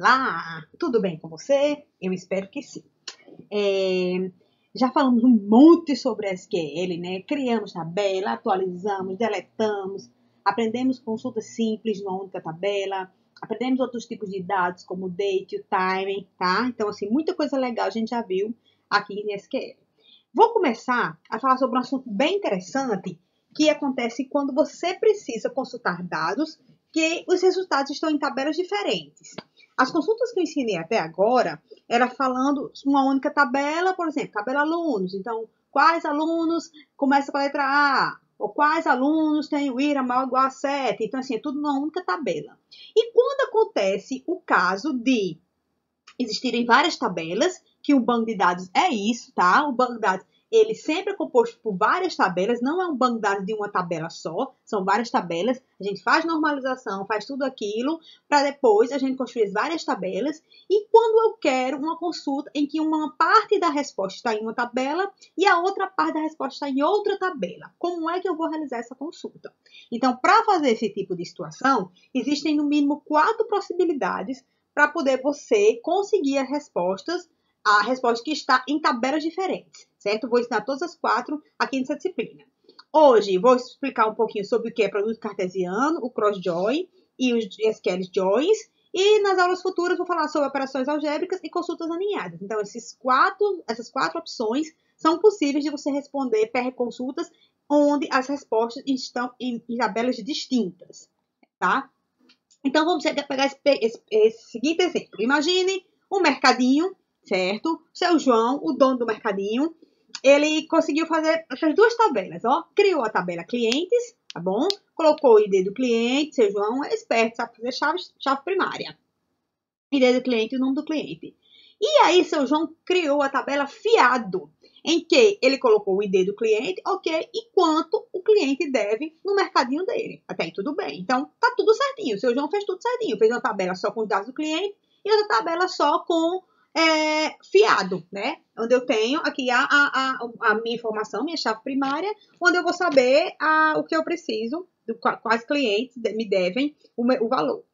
Olá, tudo bem com você? Eu espero que sim. Já falamos um monte sobre SQL, né? Criamos tabela, atualizamos, deletamos, aprendemos consultas simples numa única tabela, aprendemos outros tipos de dados como o date, o time, tá? Então, assim, muita coisa legal a gente já viu aqui em SQL. Vou começar a falar sobre um assunto bem interessante que acontece quando você precisa consultar dados que os resultados estão em tabelas diferentes. As consultas que eu ensinei até agora era falando uma única tabela, por exemplo, tabela alunos. Então, quais alunos começam com a letra A? Ou quais alunos têm o IRA maior ou igual a 7? Então, assim, é tudo numa única tabela. E quando acontece o caso de existirem várias tabelas, que o banco de dados é isso, tá? O banco de dados, ele sempre é composto por várias tabelas, não é um banco de dados de uma tabela só, são várias tabelas. A gente faz normalização, faz tudo aquilo, para depois a gente construir várias tabelas. E quando eu quero uma consulta em que uma parte da resposta está em uma tabela e a outra parte da resposta está em outra tabela, como é que eu vou realizar essa consulta? Então, para fazer esse tipo de situação, existem no mínimo 4 possibilidades para poder você conseguir as respostas, a resposta que está em tabelas diferentes, certo? Vou ensinar todas as 4 aqui nessa disciplina. Hoje vou explicar um pouquinho sobre o que é produto cartesiano, o cross-join e os SQL joins. E nas aulas futuras vou falar sobre operações algébricas e consultas alinhadas. Então, essas quatro opções são possíveis de você responder PR-consultas onde as respostas estão em tabelas distintas, tá? Então, vamos pegar esse seguinte exemplo. Imagine um mercadinho, certo? Seu João, o dono do mercadinho, ele conseguiu fazer essas 2 tabelas, ó. Criou a tabela clientes, tá bom? Colocou o ID do cliente, seu João é esperto, sabe fazer chave primária. ID do cliente e o nome do cliente. E aí, seu João criou a tabela fiado, em que ele colocou o ID do cliente, ok, e quanto o cliente deve no mercadinho dele. Até aí tudo bem. Então, tá tudo certinho. O seu João fez tudo certinho. Fez uma tabela só com os dados do cliente e outra tabela só com fiado, né? Onde eu tenho aqui a minha informação, minha chave primária, onde eu vou saber o que eu preciso, quais clientes me devem o valor.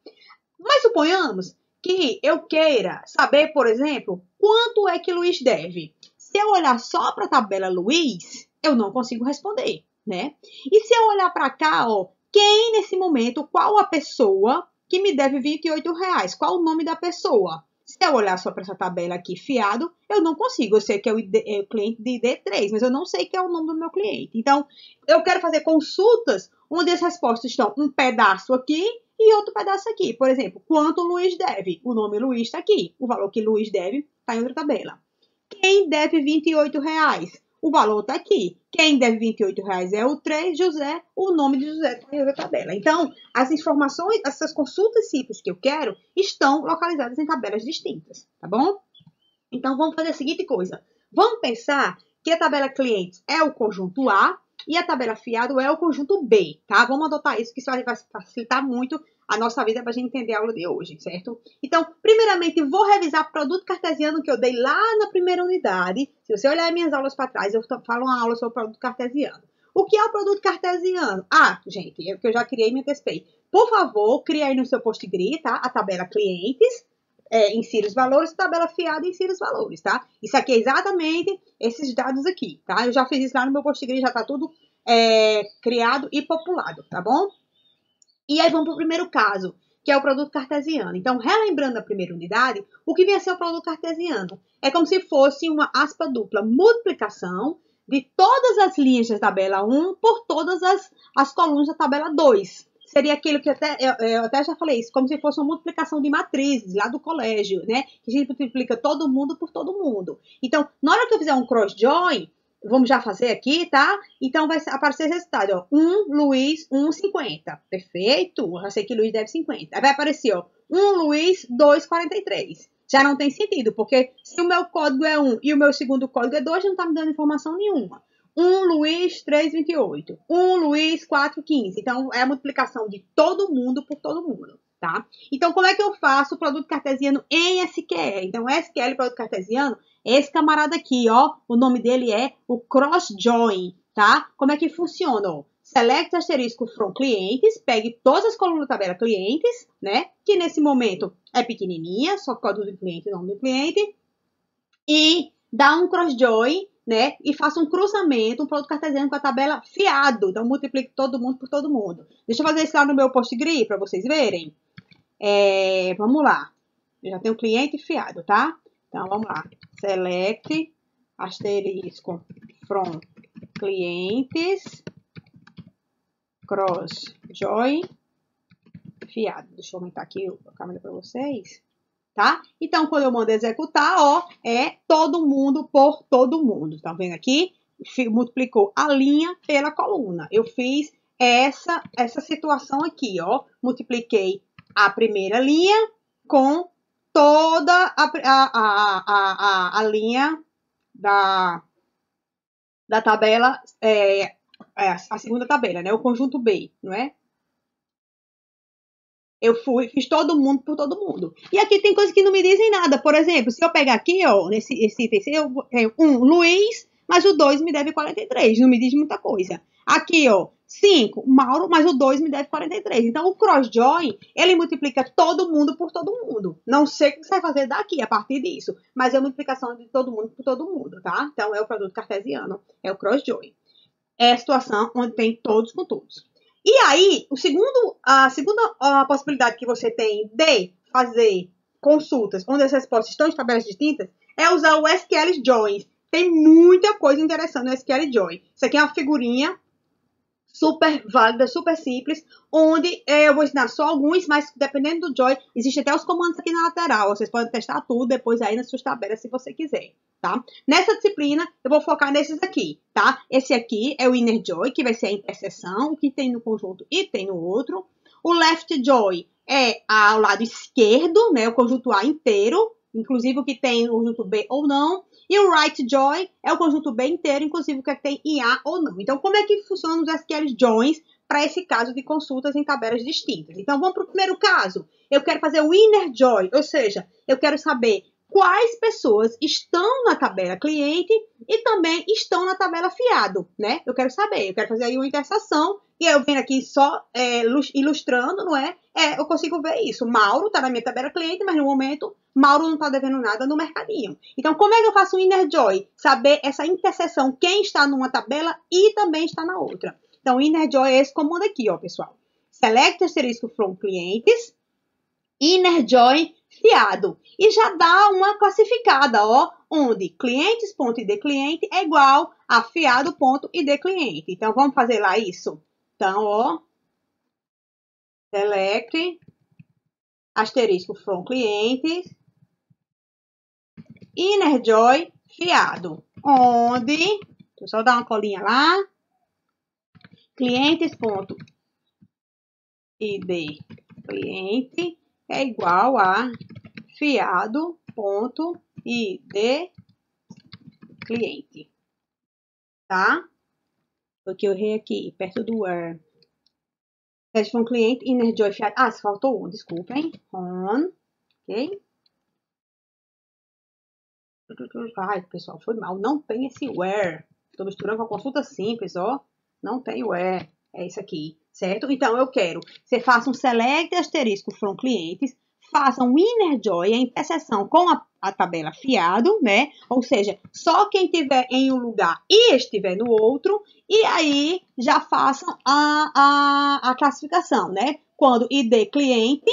Mas suponhamos que eu queira saber, por exemplo, quanto é que Luiz deve. Se eu olhar só para a tabela Luiz, eu não consigo responder, né? E se eu olhar para cá, ó, quem nesse momento, qual a pessoa que me deve R$28? Qual o nome da pessoa? Se eu olhar só para essa tabela aqui, fiado, eu não consigo. Eu sei que é o cliente de ID3, mas eu não sei que é o nome do meu cliente. Então, eu quero fazer consultas onde as respostas estão um pedaço aqui e outro pedaço aqui. Por exemplo, quanto o Luiz deve? O nome Luiz está aqui. O valor que Luiz deve está em outra tabela. Quem deve R$28? O valor está aqui. Quem deve R$28 é o 3, José. O nome de José está em outra tabela. Então, as informações, essas consultas simples que eu quero, estão localizadas em tabelas distintas, tá bom? Então, vamos fazer a seguinte coisa. Vamos pensar que a tabela clientes é o conjunto A e a tabela fiado é o conjunto B, tá? Vamos adotar isso, que isso vai facilitar muito a nossa vida para a gente entender a aula de hoje, certo? Então, primeiramente, vou revisar o produto cartesiano que eu dei lá na primeira unidade. Se você olhar minhas aulas para trás, eu falo uma aula sobre o produto cartesiano. O que é o produto cartesiano? Ah, gente, é que eu já criei e me antecipei. Por favor, crie aí no seu Postgre, tá? A tabela clientes, insira os valores, tabela fiada, insira os valores, tá? Isso aqui é exatamente esses dados aqui, tá? Eu já fiz isso lá no meu Postgre, já tá tudo criado e populado, tá bom? E aí vamos para o primeiro caso, que é o produto cartesiano. Então, relembrando a primeira unidade, o que vem a ser o produto cartesiano? É como se fosse uma aspa dupla, multiplicação de todas as linhas da tabela 1 por todas as colunas da tabela 2. Seria aquilo que eu até já falei isso, como se fosse uma multiplicação de matrizes lá do colégio, né? Que a gente multiplica todo mundo por todo mundo. Então, na hora que eu fizer um cross-join, vamos já fazer aqui, tá? Então, vai aparecer esse resultado, ó. 1, Luiz, 1, 50. Perfeito? Eu já sei que Luiz deve 50. Aí vai aparecer, ó. 1, Luiz, 2, 43. Já não tem sentido, porque se o meu código é 1 e o meu segundo código é 2, não tá me dando informação nenhuma. 1, Luiz, 3, 28. 1, Luiz, 4, 15. Então, é a multiplicação de todo mundo por todo mundo, tá? Então, como é que eu faço o produto cartesiano em SQL? Então, SQL, produto cartesiano, esse camarada aqui, ó, o nome dele é o cross-join, tá? Como é que funciona? Ó? select asterisco from clientes, pegue todas as colunas da tabela clientes, né? Que nesse momento é pequenininha, só código do cliente, nome do cliente. E dá um cross-join, né? E faça um cruzamento, um produto cartesiano com a tabela fiado. Então, multiplique todo mundo por todo mundo. Deixa eu fazer isso lá no meu PostGRI para vocês verem. Vamos lá. Eu já tenho cliente fiado, tá? Então, vamos lá. Select, asterisco, from clientes, cross-join, fiado. Deixa eu aumentar aqui a câmera para vocês. Tá? Então, quando eu mando executar, ó, é todo mundo por todo mundo. Tá vendo aqui? Multiplicou a linha pela coluna. Eu fiz essa situação aqui, ó. Multipliquei a primeira linha com toda a linha da tabela, a segunda tabela, né? O conjunto B, não é? Eu fiz todo mundo por todo mundo. E aqui tem coisas que não me dizem nada. Por exemplo, se eu pegar aqui, ó, nesse item, eu tenho Luiz, mas o 2 me deve 43. Não me diz muita coisa. Aqui, ó, 5, Mauro, mas o 2 me deve 43. Então, o cross-join, ele multiplica todo mundo por todo mundo. Não sei o que você vai fazer daqui a partir disso, mas é a multiplicação de todo mundo por todo mundo, tá? Então, é o produto cartesiano, é o cross-join. É a situação onde tem todos com todos. E aí, a segunda possibilidade que você tem de fazer consultas onde as respostas estão em tabelas distintas é usar o SQL Join. Tem muita coisa interessante no SQL Join. Isso aqui é uma figurinha super válida, super simples, onde eu vou ensinar só alguns, mas dependendo do Join, existem até os comandos aqui na lateral. Vocês podem testar tudo depois aí nas suas tabelas, se você quiser, tá? Nessa disciplina, eu vou focar nesses aqui, tá? Esse aqui é o Inner Join, que vai ser a interseção, o que tem no conjunto e tem no outro. O Left Join é ao lado esquerdo, né? O conjunto A inteiro, inclusive o que tem no conjunto B ou não. E o right join é o conjunto B inteiro, inclusive o que tem em A ou não. Então, como é que funcionam os SQL joins para esse caso de consultas em tabelas distintas? Então, vamos para o primeiro caso. Eu quero fazer o inner join, ou seja, eu quero saber quais pessoas estão na tabela cliente e também estão na tabela fiado, né? Eu quero saber, eu quero fazer aí uma interseção e eu venho aqui só ilustrando, não é? Eu consigo ver isso. Mauro está na minha tabela cliente, mas no momento Mauro não está devendo nada no mercadinho. Então, como é que eu faço o inner join? Saber essa interseção, quem está numa tabela e também está na outra. Então, o inner join é esse comando aqui, ó, pessoal. Select asterisco from clientes, inner join fiado. E já dá uma classificada, ó, onde clientes.id cliente é igual a fiado.id cliente. Então, vamos fazer lá isso? Então, ó, select asterisco from clientes, inner join fiado, onde, deixa eu só dar uma colinha lá, clientes.id cliente é igual a fiado.id cliente, tá? Porque eu errei aqui, perto do where. Teste from cliente, inner join fiado. Ah, faltou um, desculpem. On, ok? Ai, pessoal, foi mal. Não tem esse where. Estou misturando com a consulta simples, ó. Não tem where. É isso aqui, certo? Então, eu quero que você faça um select asterisco from clientes, faça um inner join, a interseção com a tabela fiado, né? Ou seja, só quem estiver em um lugar e estiver no outro, e aí já façam a classificação, né? Quando ID cliente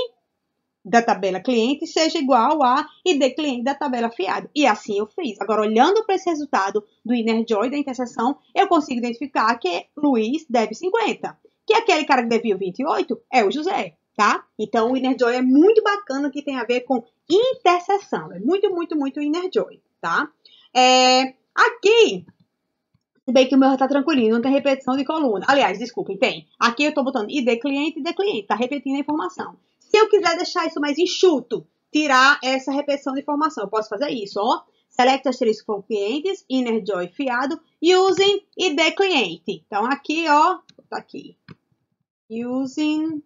da tabela cliente seja igual a ID cliente da tabela fiado. E assim eu fiz. Agora, olhando para esse resultado do inner join da interseção, eu consigo identificar que Luiz deve 50. Que aquele cara que devia 28 é o José, tá? Então, o inner join é muito bacana, que tem a ver com interseção. É muito, muito, muito inner join, tá? Aqui, bem que o meu tá tranquilinho, não tem repetição de coluna. Aliás, desculpem, tem. Aqui eu tô botando ID cliente, tá repetindo a informação. Se eu quiser deixar isso mais enxuto, tirar essa repetição de informação, eu posso fazer isso, ó. Select asterisco from clientes, inner join fiado, using ID cliente. Então, aqui, ó, tá aqui. Using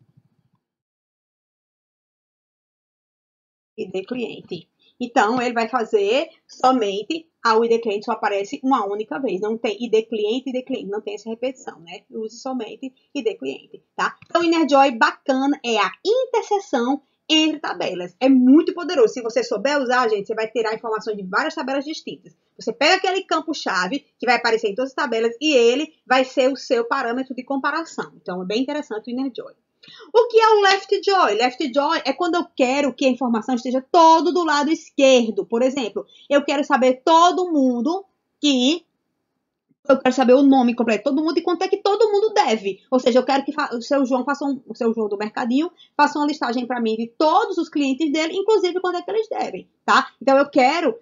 ID cliente. Então, ele vai fazer somente o ID cliente só aparece uma única vez. Não tem ID cliente, não tem essa repetição, né? Use somente ID cliente, tá? Então, o Inner Join bacana é a interseção entre tabelas. É muito poderoso. Se você souber usar, gente, você vai tirar informações de várias tabelas distintas. Você pega aquele campo-chave que vai aparecer em todas as tabelas e ele vai ser o seu parâmetro de comparação. Então, é bem interessante o Inner Join. O que é o Left Join? Left Join é quando eu quero que a informação esteja todo do lado esquerdo. Por exemplo, eu quero saber todo mundo que... Eu quero saber o nome completo de todo mundo e quanto é que todo mundo deve. Ou seja, eu quero que o seu João o seu João do Mercadinho faça uma listagem para mim de todos os clientes dele, inclusive quanto é que eles devem, tá? Então eu quero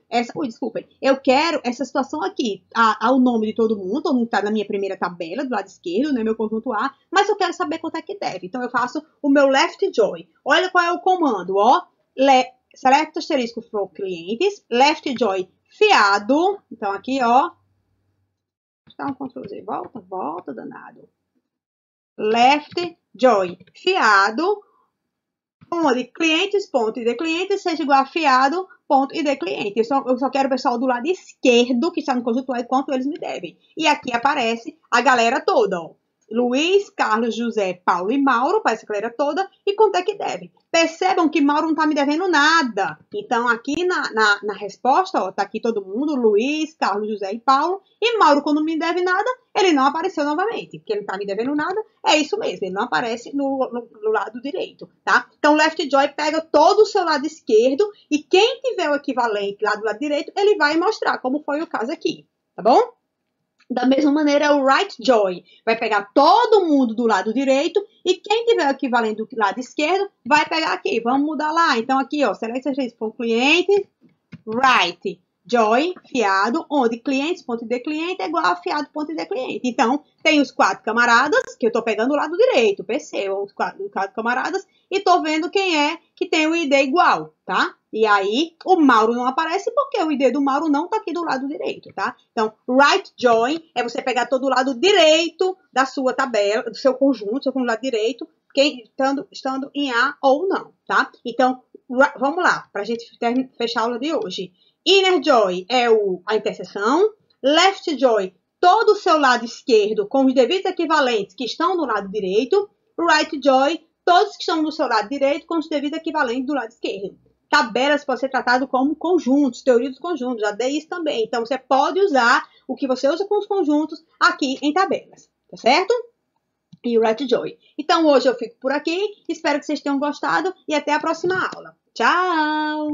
eu quero essa situação aqui, o nome de todo mundo tá na minha primeira tabela do lado esquerdo, né, meu conjunto A, mas eu quero saber quanto é que deve. Então eu faço o meu Left Join. Olha qual é o comando, ó. Select asterisco for clientes, Left Join fiado. Então aqui, ó. Dá um Ctrl Z, volta, danado. Left Join, fiado, onde clientes.id cliente seja igual a fiado.id cliente. Eu só quero o pessoal do lado esquerdo, que está no conjunto A, quanto eles me devem. E aqui aparece a galera toda, ó. Luiz, Carlos, José, Paulo e Mauro, para essa galera toda, e quanto é que deve. Percebam que Mauro não está me devendo nada. Então, aqui na resposta, ó, tá aqui todo mundo, Luiz, Carlos, José e Paulo, e Mauro, quando me deve nada, ele não apareceu novamente, porque ele não está me devendo nada, é isso mesmo, ele não aparece no lado direito, tá? Então, Left Join pega todo o seu lado esquerdo, e quem tiver o equivalente lá do lado direito, ele vai mostrar, como foi o caso aqui, tá bom? Da mesma maneira, o Right Join vai pegar todo mundo do lado direito e quem tiver o equivalente do lado esquerdo vai pegar aqui. Vamos mudar lá. Então, aqui, ó, select for cliente, Right Join, fiado, onde clientes.id cliente é igual a fiado.id cliente. Então, tem os 4 camaradas, que eu tô pegando do lado direito, percebam, os 4 camaradas, e tô vendo quem é que tem o ID igual, tá? E aí, o Mauro não aparece porque o ID do Mauro não tá aqui do lado direito, tá? Então, Right Join é você pegar todo o lado direito da sua tabela, do seu conjunto do lado direito, estando em A ou não, tá? Então, vamos lá, pra gente fechar a aula de hoje. Inner Join é a interseção. Left Join, todo o seu lado esquerdo com os devidos equivalentes que estão do lado direito. Right Join, todos que estão do seu lado direito com os devidos equivalentes do lado esquerdo. Tabelas podem ser tratadas como conjuntos, teoria dos conjuntos, já dei isso também. Então, você pode usar o que você usa com os conjuntos aqui em tabelas, tá certo? E o Right Join. Então, hoje eu fico por aqui. Espero que vocês tenham gostado e até a próxima aula. Tchau!